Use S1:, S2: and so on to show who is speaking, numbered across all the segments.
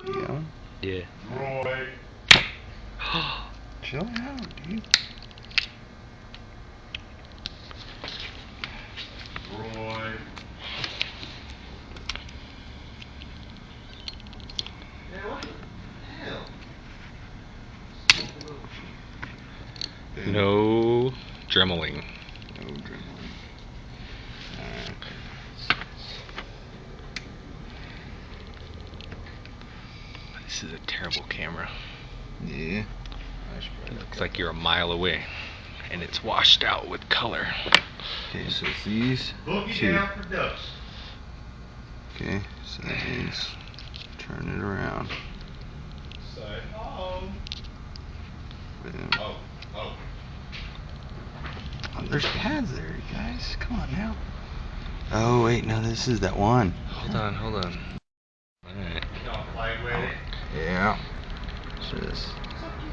S1: Yeah.
S2: Yeah.
S3: Roy.
S1: Chill out, dude.
S3: Roy. Yeah, what the hell?
S2: No dremeling.
S1: No dremeling.
S2: This is a terrible camera.
S1: Yeah.
S2: It looks like you're a mile away, and it's washed out with color.
S1: Okay, so it's these two.
S3: Down production.
S1: Okay, so that means turn it around.
S3: Say home.
S1: Boom.
S3: Oh.
S1: Oh, there's pads there, you guys. Come on now. Oh wait, no, this is that one.
S2: Hold on. Alright.
S3: Don't play with it.
S1: Yeah. Just.
S3: Sucky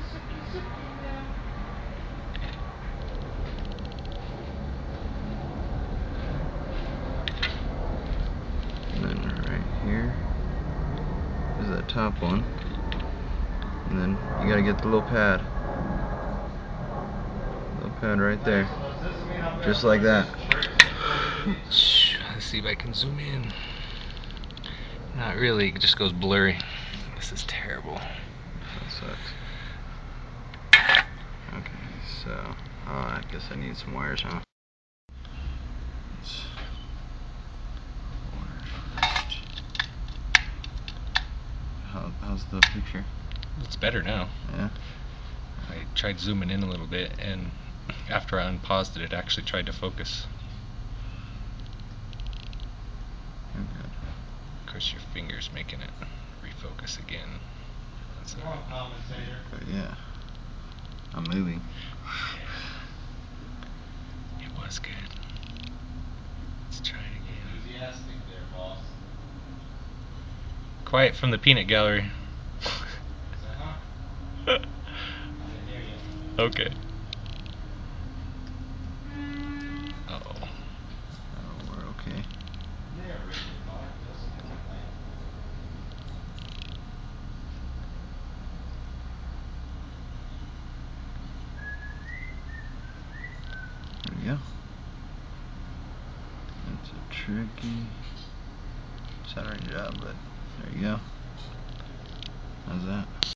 S3: now.
S1: And then right here is that top one. And then you gotta get the little pad. Little pad right there. Just like that.
S2: Let's see if I can zoom in. Not really, it just goes blurry. This is terrible.
S1: That sucks. Okay, so I guess I need some wires, huh? How's the picture?
S2: It's better now.
S1: Yeah.
S2: I tried zooming in a little bit, and after I unpaused it, it actually tried to focus.
S1: Okay.
S2: Of course, your finger's making it refocus again. That's
S3: Come on, commentator.
S1: But yeah, I'm moving.
S2: It was good. Let's try it again.
S3: Enthusiastic there, boss.
S2: Quiet from the peanut gallery.
S3: Uh-huh. I didn't hear you.
S2: Okay. Uh-oh.
S1: Oh, we're okay.
S3: Narrated by Dustin Lamb.
S1: There we go. That's a tricky soldering job, but there you go. How's that?